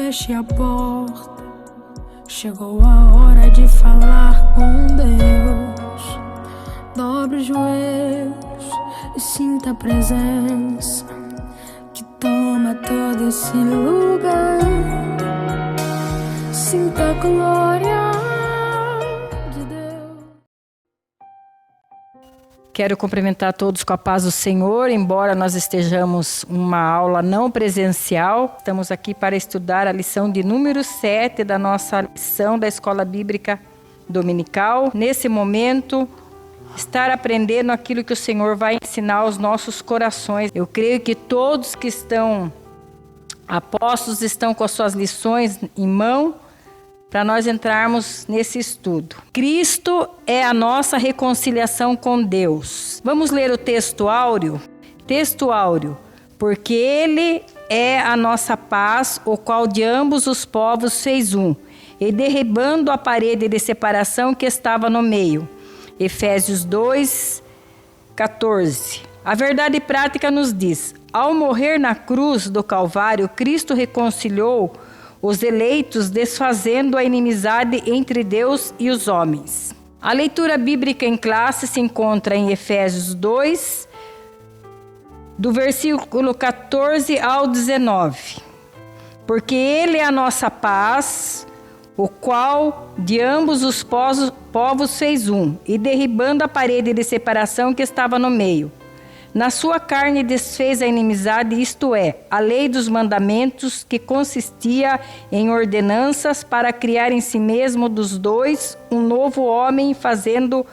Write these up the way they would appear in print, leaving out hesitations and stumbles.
feche a porta. Chegou a hora de falar com Deus. Dobre os joelhos e sinta a presença que toma todo esse lugar. Sinta a glória de Deus. Quero cumprimentar todos com a paz do Senhor, embora nós estejamos uma aula não presencial. Estamos aqui para estudar a lição de número 7 da nossa lição da Escola Bíblica Dominical. Nesse momento, estar aprendendo aquilo que o Senhor vai ensinar aos nossos corações. Eu creio que todos que estão apostos estão com as suas lições em mão para nós entrarmos nesse estudo. Cristo é a nossa reconciliação com Deus. Vamos ler o texto áureo? Texto áureo. Porque Ele é a nossa paz, o qual de ambos os povos fez um, e derribando a parede de separação que estava no meio. Efésios 2, 14. A verdade prática nos diz: ao morrer na cruz do Calvário, Cristo reconciliou os eleitos, desfazendo a inimizade entre Deus e os homens. A leitura bíblica em classe se encontra em Efésios 2, do versículo 14 ao 19. Porque Ele é a nossa paz, o qual de ambos os povos fez um, e derribando a parede de separação que estava no meio. Na sua carne desfez a inimizade, isto é, a lei dos mandamentos, que consistia em ordenanças para criar em si mesmo dos dois um novo homem, fazendo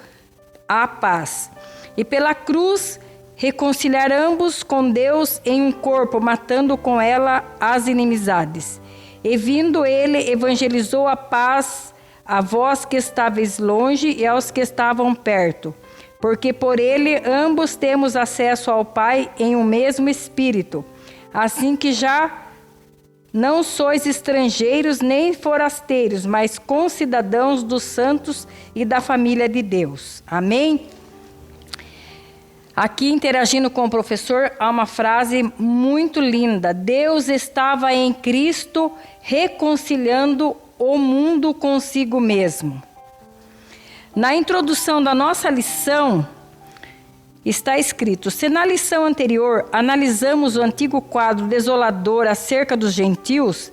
a paz. E pela cruz reconciliar ambos com Deus em um corpo, matando com ela as inimizades. E vindo ele, evangelizou a paz a vós que estáveis longe e aos que estavam perto. Porque por ele ambos temos acesso ao Pai em um mesmo Espírito. Assim que já não sois estrangeiros nem forasteiros, mas concidadãos dos santos e da família de Deus. Amém? Aqui, interagindo com o professor, há uma frase muito linda. Deus estava em Cristo reconciliando o mundo consigo mesmo. Na introdução da nossa lição, está escrito: se na lição anterior analisamos o antigo quadro desolador acerca dos gentios,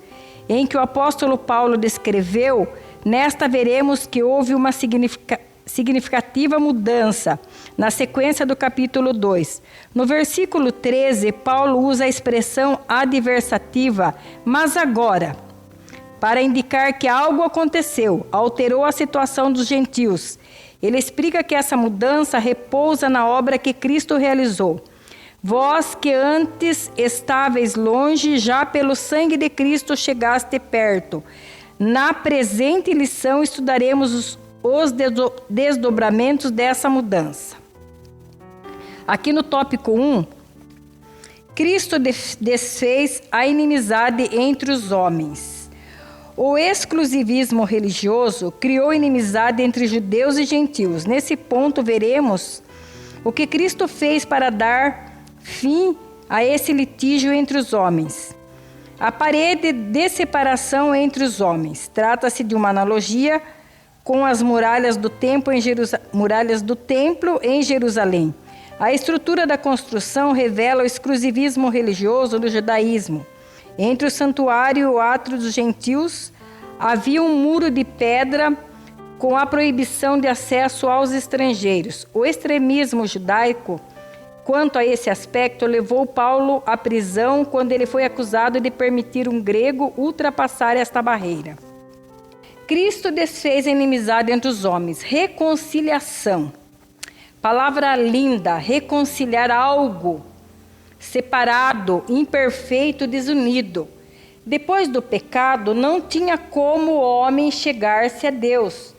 em que o apóstolo Paulo descreveu, nesta veremos que houve uma significativa mudança na sequência do capítulo 2. No versículo 13, Paulo usa a expressão adversativa, mas agora, para indicar que algo aconteceu, alterou a situação dos gentios. Ele explica que essa mudança repousa na obra que Cristo realizou. Vós que antes estáveis longe, já pelo sangue de Cristo chegaste perto. Na presente lição estudaremos os desdobramentos dessa mudança. Aqui no tópico 1, Cristo desfez a inimizade entre os homens. O exclusivismo religioso criou inimizade entre judeus e gentios. Nesse ponto, veremos o que Cristo fez para dar fim a esse litígio entre os homens. A parede de separação entre os homens. Trata-se de uma analogia com as muralhas do templo em Jerusalém. A estrutura da construção revela o exclusivismo religioso do judaísmo. Entre o santuário e o átrio dos gentios havia um muro de pedra com a proibição de acesso aos estrangeiros. O extremismo judaico, quanto a esse aspecto, levou Paulo à prisão quando ele foi acusado de permitir um grego ultrapassar esta barreira. Cristo desfez a inimizade entre os homens. Reconciliação. Palavra linda, reconciliar algo separado, imperfeito, desunido. Depois do pecado, não tinha como o homem chegar-se a Deus,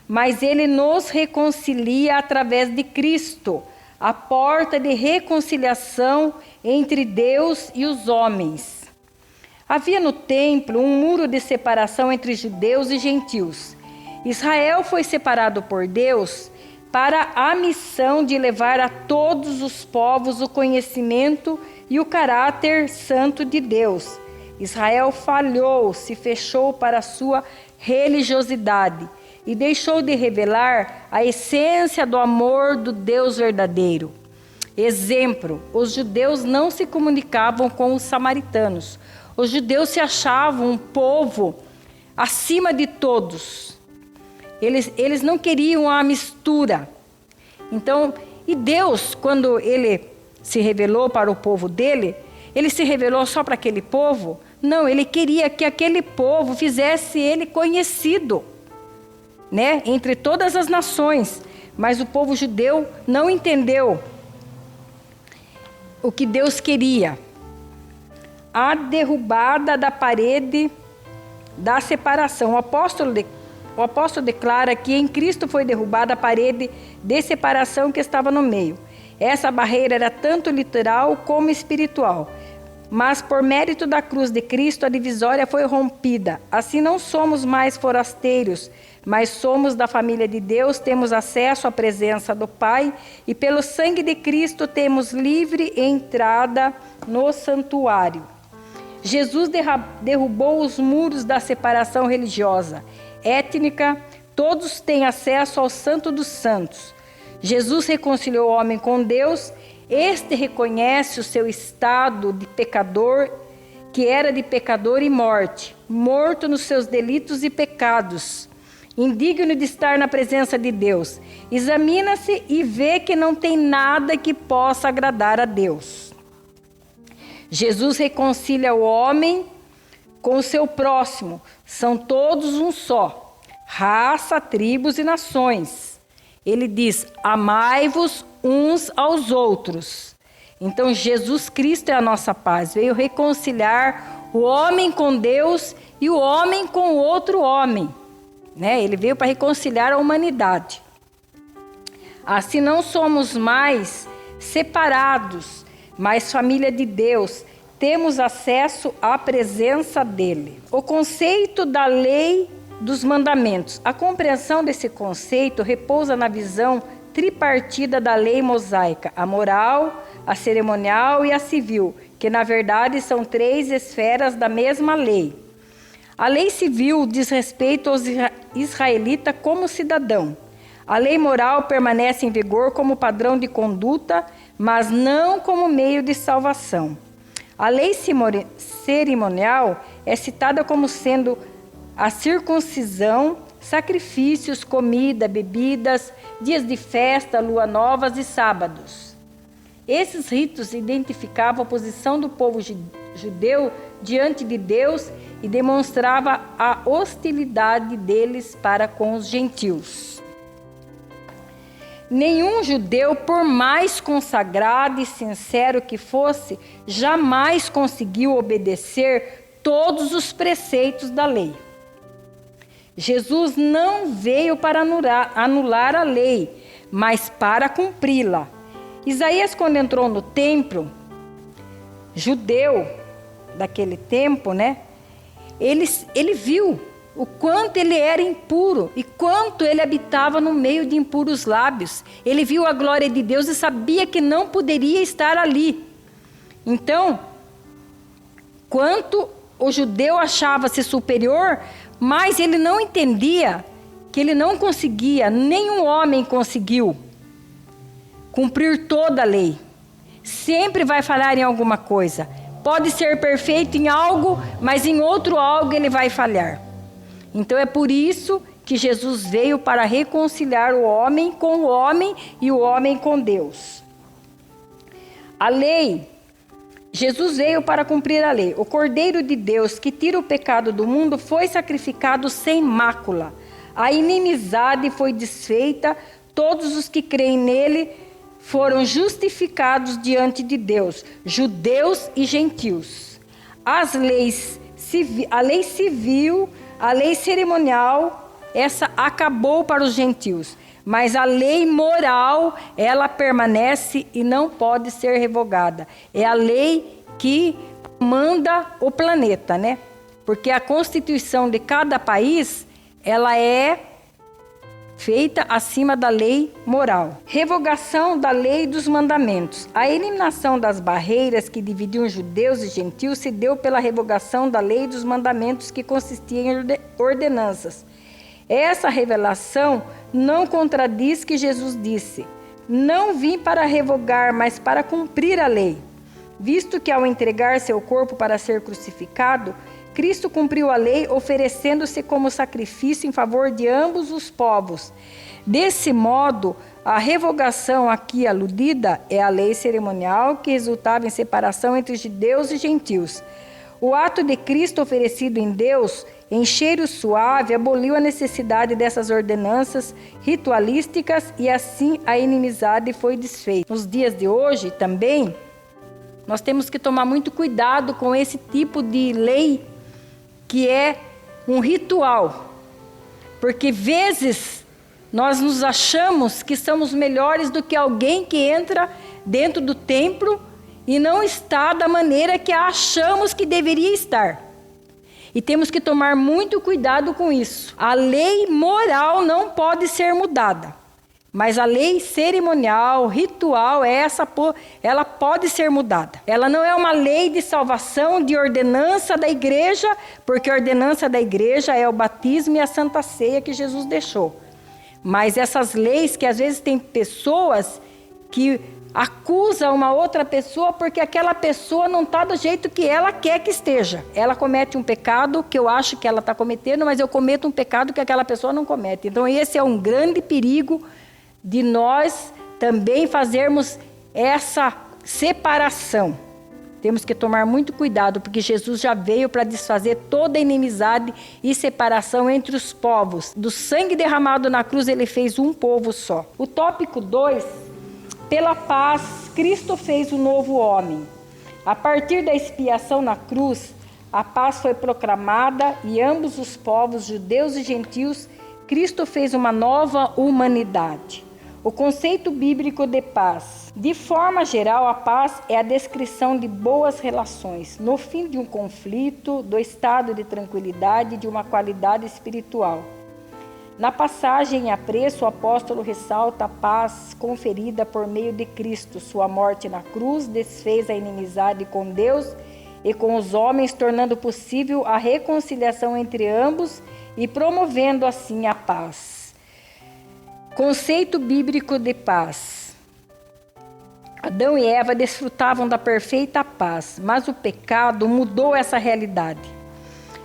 mas ele nos reconcilia através de Cristo, a porta de reconciliação entre Deus e os homens. Havia no templo um muro de separação entre judeus e gentios. Israel foi separado por Deus para a missão de levar a todos os povos o conhecimento e o caráter santo de Deus. Israel falhou, se fechou para a sua religiosidade e deixou de revelar a essência do amor do Deus verdadeiro. Exemplo, os judeus não se comunicavam com os samaritanos. Os judeus se achavam um povo acima de todos. Eles não queriam a mistura. Então, e Deus, quando ele se revelou para o povo dele, ele se revelou só para aquele povo? Não, ele queria que aquele povo fizesse ele conhecido, né, entre todas as nações. Mas o povo judeu não entendeu o que Deus queria. A derrubada da parede da separação. O apóstolo declara que em Cristo foi derrubada a parede de separação que estava no meio. Essa barreira era tanto literal como espiritual. Mas por mérito da cruz de Cristo, a divisória foi rompida. Assim não somos mais forasteiros, mas somos da família de Deus, temos acesso à presença do Pai e pelo sangue de Cristo temos livre entrada no santuário. Jesus derrubou os muros da separação religiosa, étnica, todos têm acesso ao Santo dos Santos. Jesus reconciliou o homem com Deus, este reconhece o seu estado de pecador, que era de pecador e morte, morto nos seus delitos e pecados, indigno de estar na presença de Deus. Examina-se e vê que não tem nada que possa agradar a Deus. Jesus reconcilia o homem com o seu próximo. São todos um só, raça, tribos e nações. Ele diz, amai-vos uns aos outros. Então Jesus Cristo é a nossa paz. Veio reconciliar o homem com Deus e o homem com o outro homem. Né? Ele veio para reconciliar a humanidade. Assim não somos mais separados, mas família de Deus. Temos acesso à presença dele. O conceito da lei dos mandamentos. A compreensão desse conceito repousa na visão tripartida da lei mosaica, a moral, a cerimonial e a civil, que na verdade são três esferas da mesma lei. A lei civil diz respeito aos israelitas como cidadão. A lei moral permanece em vigor como padrão de conduta, mas não como meio de salvação. A lei cerimonial é citada como sendo a circuncisão, sacrifícios, comida, bebidas, dias de festa, lua novas e sábados. Esses ritos identificavam a posição do povo judeu diante de Deus e demonstrava a hostilidade deles para com os gentios. Nenhum judeu, por mais consagrado e sincero que fosse, jamais conseguiu obedecer todos os preceitos da lei. Jesus não veio para anular a lei, mas para cumpri-la. Isaías, quando entrou no templo judeu daquele tempo, né? Ele viu o quanto ele era impuro e quanto ele habitava no meio de impuros lábios. Ele viu a glória de Deus e sabia que não poderia estar ali. Então, quanto o judeu achava-se superior, mas ele não entendia que ele não conseguia, nenhum homem conseguiu cumprir toda a lei. Sempre vai falhar em alguma coisa. Pode ser perfeito em algo, mas em outro algo ele vai falhar. Então é por isso que Jesus veio para reconciliar o homem com o homem e o homem com Deus. A lei, Jesus veio para cumprir a lei. O Cordeiro de Deus que tira o pecado do mundo foi sacrificado sem mácula. A inimizade foi desfeita, todos os que creem nele foram justificados diante de Deus, judeus e gentios. A lei civil, a lei cerimonial, essa acabou para os gentios, mas a lei moral, ela permanece e não pode ser revogada. É a lei que manda o planeta, né? Porque a Constituição de cada país, ela é feita acima da lei moral. Revogação da lei dos mandamentos. A eliminação das barreiras que dividiam judeus e gentios se deu pela revogação da lei dos mandamentos, que consistia em ordenanças. Essa revelação não contradiz que Jesus disse: não vim para revogar, mas para cumprir a lei. Visto que ao entregar seu corpo para ser crucificado, Cristo cumpriu a lei, oferecendo-se como sacrifício em favor de ambos os povos. Desse modo, a revogação aqui aludida é a lei cerimonial, que resultava em separação entre judeus e gentios. O ato de Cristo oferecido em Deus, em cheiro suave, aboliu a necessidade dessas ordenanças ritualísticas, e assim a inimizade foi desfeita. Nos dias de hoje também, nós temos que tomar muito cuidado com esse tipo de lei que é um ritual, porque vezes nós nos achamos que somos melhores do que alguém que entra dentro do templo e não está da maneira que achamos que deveria estar. E temos que tomar muito cuidado com isso. A lei moral não pode ser mudada, mas a lei cerimonial, ritual, ela pode ser mudada. Ela não é uma lei de salvação, de ordenança da igreja, porque a ordenança da igreja é o batismo e a Santa Ceia que Jesus deixou. Mas essas leis que às vezes tem pessoas que acusam uma outra pessoa porque aquela pessoa não está do jeito que ela quer que esteja. Ela comete um pecado que eu acho que ela está cometendo, mas eu cometo um pecado que aquela pessoa não comete. Então esse é um grande perigo de nós também fazermos essa separação. Temos que tomar muito cuidado, porque Jesus já veio para desfazer toda a inimizade e separação entre os povos. Do sangue derramado na cruz, ele fez um povo só. O tópico 2, pela paz, Cristo fez um novo homem. A partir da expiação na cruz, a paz foi proclamada e ambos os povos, judeus e gentios, Cristo fez uma nova humanidade. O conceito bíblico de paz. De forma geral, a paz é a descrição de boas relações, no fim de um conflito, do estado de tranquilidade, de uma qualidade espiritual. Na passagem em apreço, o apóstolo ressalta a paz conferida por meio de Cristo. Sua morte na cruz desfez a inimizade com Deus e com os homens, tornando possível a reconciliação entre ambos e promovendo assim a paz. Conceito bíblico de paz. Adão e Eva desfrutavam da perfeita paz, mas o pecado mudou essa realidade.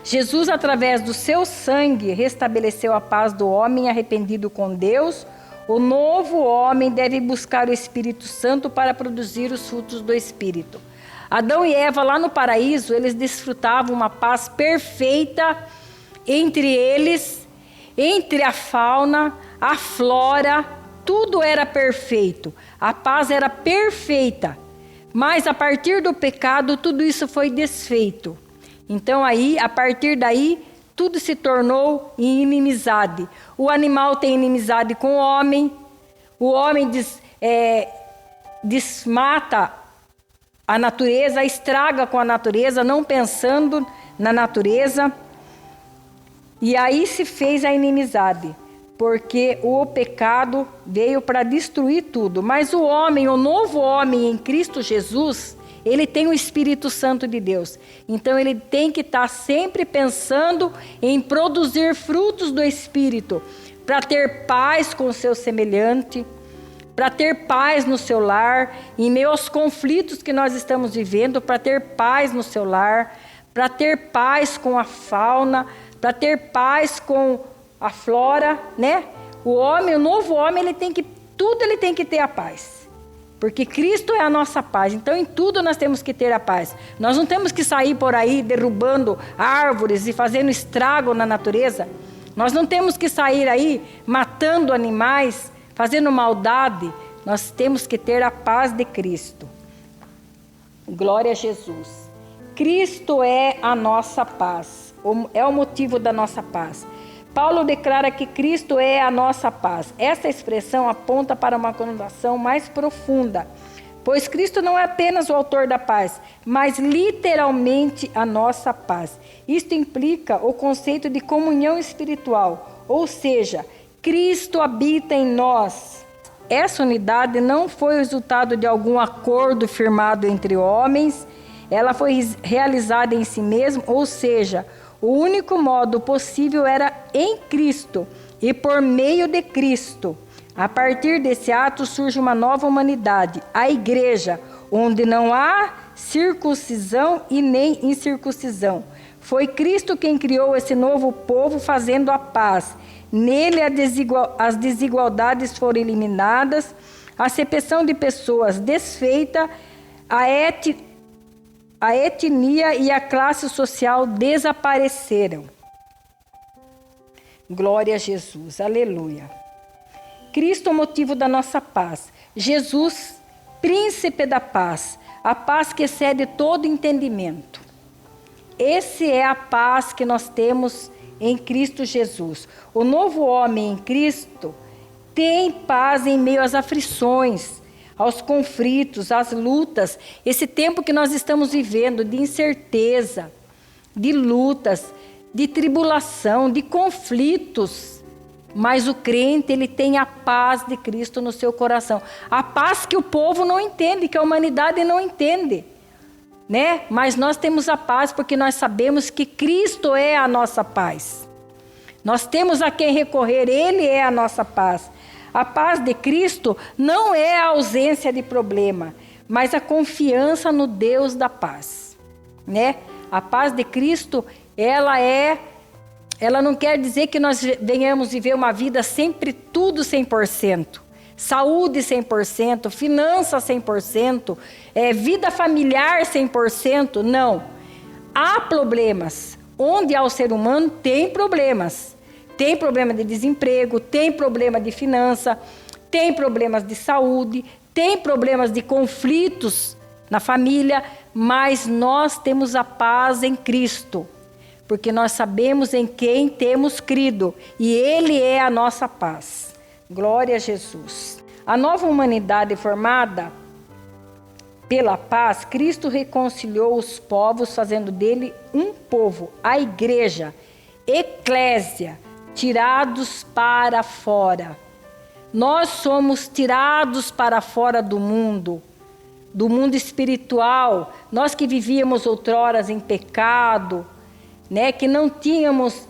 Jesus, através do seu sangue, restabeleceu a paz do homem arrependido com Deus. O novo homem deve buscar o Espírito Santo para produzir os frutos do Espírito. Adão e Eva, lá no paraíso, eles desfrutavam uma paz perfeita entre eles, entre a fauna, a flora, tudo era perfeito. A paz era perfeita. Mas a partir do pecado, tudo isso foi desfeito. Então aí, a partir daí, tudo se tornou em inimizade. O animal tem inimizade com o homem desmata a natureza, estraga com a natureza, não pensando na natureza. E aí se fez a inimizade, porque o pecado veio para destruir tudo. Mas o homem, o novo homem em Cristo Jesus, ele tem o Espírito Santo de Deus. Então ele tem que estar sempre pensando em produzir frutos do Espírito, para ter paz com o seu semelhante, para ter paz no seu lar, em meio aos conflitos que nós estamos vivendo, para ter paz no seu lar, para ter paz com a fauna, para ter paz com a flora, né? O homem, o novo homem, ele tem que ter a paz. Porque Cristo é a nossa paz. Então, em tudo nós temos que ter a paz. Nós não temos que sair por aí derrubando árvores e fazendo estrago na natureza. Nós não temos que sair aí matando animais, fazendo maldade. Nós temos que ter a paz de Cristo. Glória a Jesus. Cristo é a nossa paz. É o motivo da nossa paz. Paulo declara que Cristo é a nossa paz. Essa expressão aponta para uma conotação mais profunda, pois Cristo não é apenas o autor da paz, mas literalmente a nossa paz. Isto implica o conceito de comunhão espiritual, ou seja, Cristo habita em nós. Essa unidade não foi resultado de algum acordo firmado entre homens, ela foi realizada em si mesmo, ou seja, o único modo possível era em Cristo e por meio de Cristo. A partir desse ato surge uma nova humanidade, a igreja, onde não há circuncisão e nem incircuncisão. Foi Cristo quem criou esse novo povo, fazendo a paz. Nele as desigualdades foram eliminadas, a acepção de pessoas desfeita, a etnia e a classe social desapareceram. Glória a Jesus, aleluia. Cristo é o motivo da nossa paz. Jesus, príncipe da paz, a paz que excede todo entendimento. Esse é a paz que nós temos em Cristo Jesus. O novo homem em Cristo tem paz em meio às aflições, aos conflitos, às lutas. Esse tempo que nós estamos vivendo de incerteza, de lutas, de tribulação, de conflitos. Mas o crente, ele tem a paz de Cristo no seu coração. A paz que o povo não entende, que a humanidade não entende, né? Mas nós temos a paz porque nós sabemos que Cristo é a nossa paz. Nós temos a quem recorrer, Ele é a nossa paz. A paz de Cristo não é a ausência de problema, mas a confiança no Deus da paz, né? A paz de Cristo, ela não quer dizer que nós venhamos viver uma vida sempre tudo 100%. Saúde 100%, finanças 100%, vida familiar 100%, não. Há problemas. Onde há o ser humano, tem problemas. Tem problema de desemprego, tem problema de finança, tem problemas de saúde, tem problemas de conflitos na família, mas nós temos a paz em Cristo, porque nós sabemos em quem temos crido, e Ele é a nossa paz. Glória a Jesus. A nova humanidade formada pela paz, Cristo reconciliou os povos, fazendo dele um povo, a igreja, eclésia, tirados para fora. Nós somos tirados para fora do mundo espiritual. Nós que vivíamos outroras em pecado, né, que não tínhamos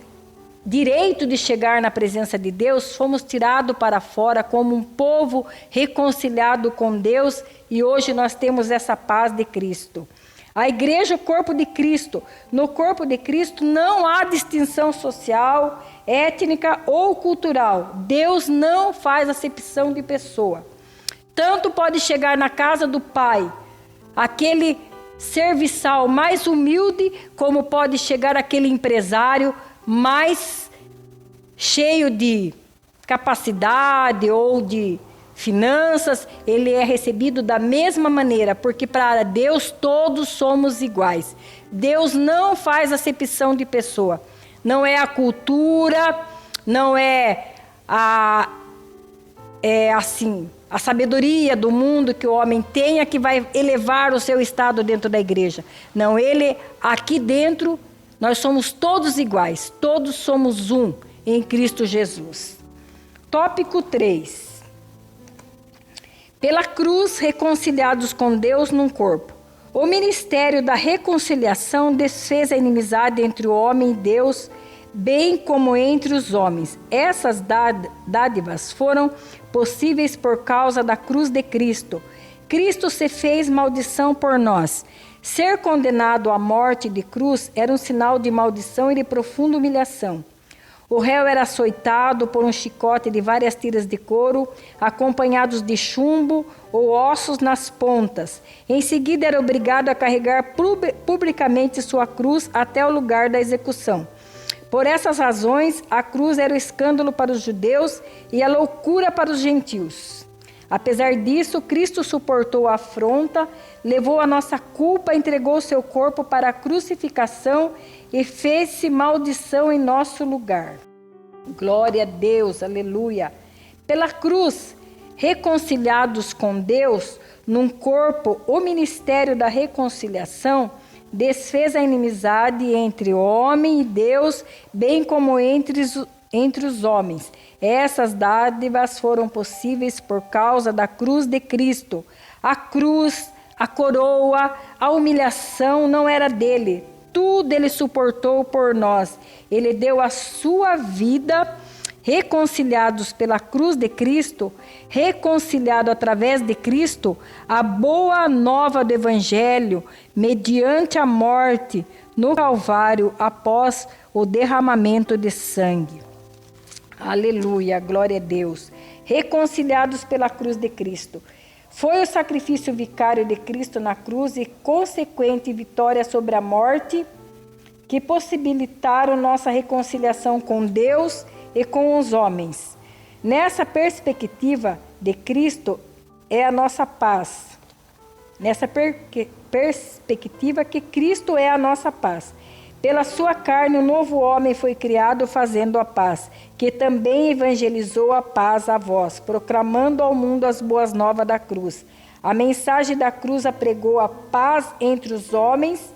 direito de chegar na presença de Deus, fomos tirados para fora como um povo reconciliado com Deus, e hoje nós temos essa paz de Cristo. A igreja é o corpo de Cristo. No corpo de Cristo não há distinção social, étnica ou cultural. Deus não faz acepção de pessoa. Tanto pode chegar na casa do Pai aquele serviçal mais humilde, como pode chegar aquele empresário mais cheio de capacidade ou de finanças. Ele é recebido da mesma maneira, porque para Deus todos somos iguais. Deus não faz acepção de pessoa. Não é a cultura, não é a sabedoria do mundo que o homem tenha que vai elevar o seu estado dentro da igreja. Não, ele aqui dentro, nós somos todos iguais, todos somos um em Cristo Jesus. Tópico 3. Pela cruz, reconciliados com Deus num corpo. O ministério da reconciliação desfez a inimizade entre o homem e Deus, bem como entre os homens. Essas dádivas foram possíveis por causa da cruz de Cristo. Cristo se fez maldição por nós. Ser condenado à morte de cruz era um sinal de maldição e de profunda humilhação. O réu era açoitado por um chicote de várias tiras de couro, acompanhados de chumbo ou ossos nas pontas. Em seguida, era obrigado a carregar publicamente sua cruz até o lugar da execução. Por essas razões, a cruz era o escândalo para os judeus e a loucura para os gentios. Apesar disso, Cristo suportou a afronta, levou a nossa culpa, entregou seu corpo para a crucificação e fez-se maldição em nosso lugar. Glória a Deus, aleluia. Pela cruz, reconciliados com Deus, num corpo, o ministério da reconciliação desfez a inimizade entre o homem e Deus, bem como entre entre os homens. Essas dádivas foram possíveis por causa da cruz de Cristo. A cruz, a coroa, a humilhação não era dele. Tudo ele suportou por nós. Ele deu a sua vida, reconciliados pela cruz de Cristo, reconciliado através de Cristo, a boa nova do Evangelho, mediante a morte no Calvário, após o derramamento de sangue. Aleluia, glória a Deus. Reconciliados pela cruz de Cristo. Foi o sacrifício vicário de Cristo na cruz e consequente vitória sobre a morte que possibilitaram nossa reconciliação com Deus e com os homens. Nessa perspectiva de Cristo é a nossa paz. Nessa perspectiva que Cristo é a nossa paz. Pela sua carne, o novo homem foi criado fazendo a paz, que também evangelizou a paz a vós, proclamando ao mundo as boas novas da cruz. A mensagem da cruz apregou a paz entre os homens,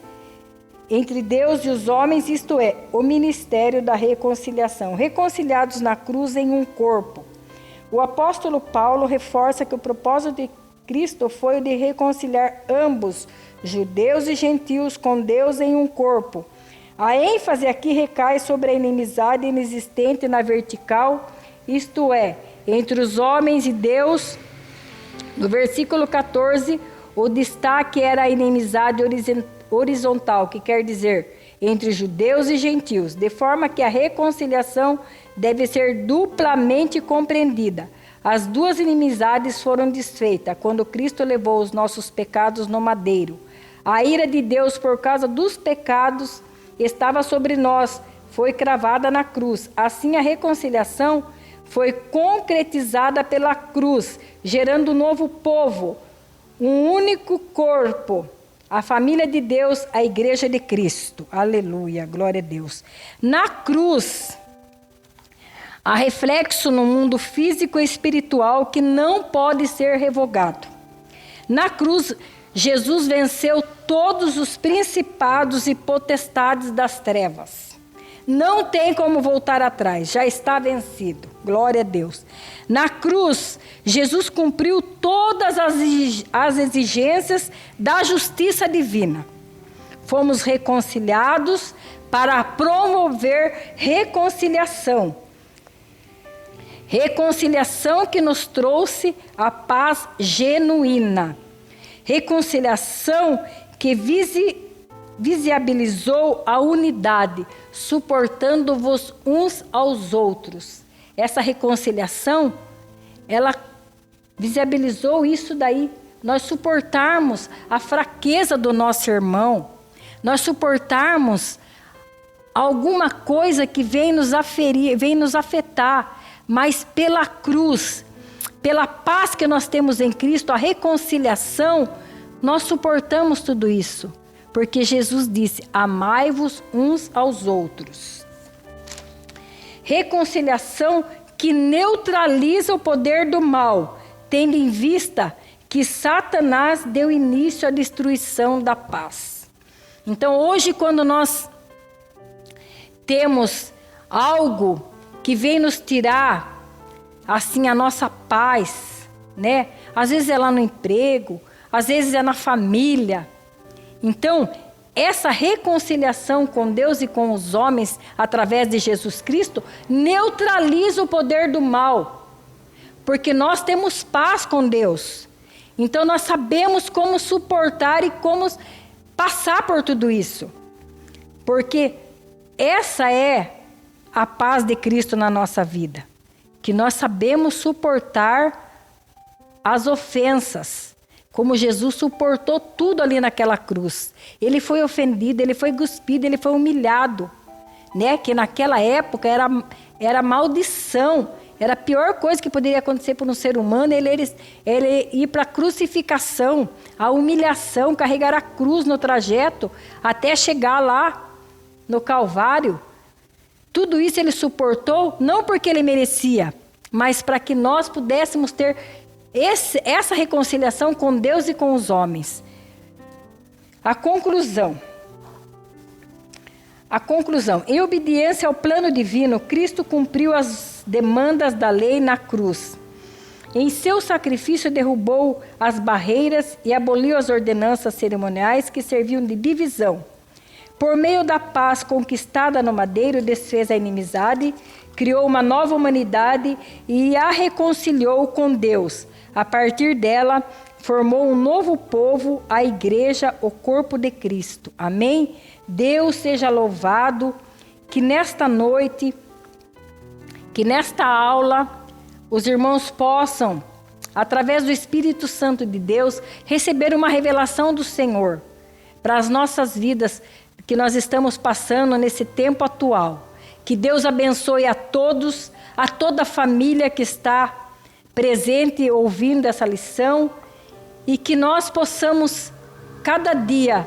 entre Deus e os homens, isto é, o ministério da reconciliação, reconciliados na cruz em um corpo. O apóstolo Paulo reforça que o propósito de Cristo foi o de reconciliar ambos, judeus e gentios, com Deus em um corpo. A ênfase aqui recai sobre a inimizade inexistente na vertical, isto é, entre os homens e Deus. No versículo 14, o destaque era a inimizade horizontal, que quer dizer entre judeus e gentios, de forma que a reconciliação deve ser duplamente compreendida. As duas inimizades foram desfeitas quando Cristo levou os nossos pecados no madeiro. A ira de Deus por causa dos pecados estava sobre nós, foi cravada na cruz. Assim, a reconciliação foi concretizada pela cruz, gerando um novo povo, um único corpo, a família de Deus, a igreja de Cristo. Aleluia, glória a Deus. Na cruz, há reflexo no mundo físico e espiritual que não pode ser revogado. Na cruz, Jesus venceu todos os principados e potestades das trevas. Não tem como voltar atrás, já está vencido. Glória a Deus. Na cruz, Jesus cumpriu todas as exigências da justiça divina. Fomos reconciliados para promover reconciliação. Reconciliação que nos trouxe a paz genuína. Reconciliação que visibilizou a unidade, suportando-vos uns aos outros. Essa reconciliação, ela visibilizou isso daí. Nós suportarmos a fraqueza do nosso irmão. Nós suportarmos alguma coisa que vem nos aferir, vem nos afetar. Mas pela cruz, pela paz que nós temos em Cristo, a reconciliação, nós suportamos tudo isso. Porque Jesus disse, amai-vos uns aos outros. Reconciliação que neutraliza o poder do mal, tendo em vista que Satanás deu início à destruição da paz. Então hoje, quando nós temos algo que vem nos tirar, assim, a nossa paz, né? Às vezes é lá no emprego, às vezes é na família. Então, essa reconciliação com Deus e com os homens, através de Jesus Cristo, neutraliza o poder do mal. Porque nós temos paz com Deus. Então, nós sabemos como suportar e como passar por tudo isso. Porque essa é a paz de Cristo na nossa vida. Que nós sabemos suportar as ofensas. Como Jesus suportou tudo ali naquela cruz. Ele foi ofendido, ele foi cuspido, ele foi humilhado. Né? Que naquela época era maldição. Era a pior coisa que poderia acontecer para um ser humano, ele ir para a crucificação, a humilhação, carregar a cruz no trajeto, até chegar lá no Calvário. Tudo isso ele suportou, não porque ele merecia, mas para que nós pudéssemos ter essa reconciliação com Deus e com os homens. A conclusão. A conclusão: em obediência ao plano divino, Cristo cumpriu as demandas da lei na cruz. Em seu sacrifício derrubou as barreiras e aboliu as ordenanças cerimoniais que serviam de divisão. Por meio da paz conquistada no madeiro, desfez a inimizade, criou uma nova humanidade e a reconciliou com Deus. A partir dela, formou um novo povo, a igreja, o corpo de Cristo. Amém? Deus seja louvado, que nesta noite, que nesta aula, os irmãos possam, através do Espírito Santo de Deus, receber uma revelação do Senhor para as nossas vidas que nós estamos passando nesse tempo atual. Que Deus abençoe a todos, a toda a família que está presente ouvindo essa lição e que nós possamos, cada dia,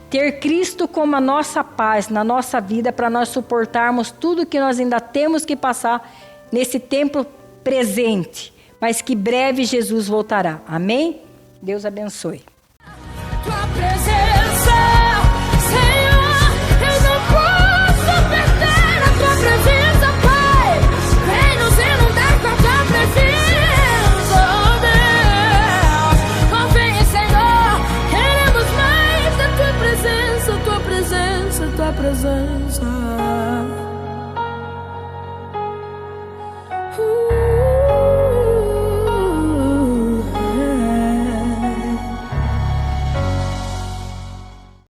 ter Cristo como a nossa paz na nossa vida para nós suportarmos tudo que nós ainda temos que passar nesse tempo presente, mas que breve Jesus voltará. Amém? Deus abençoe. Tua presença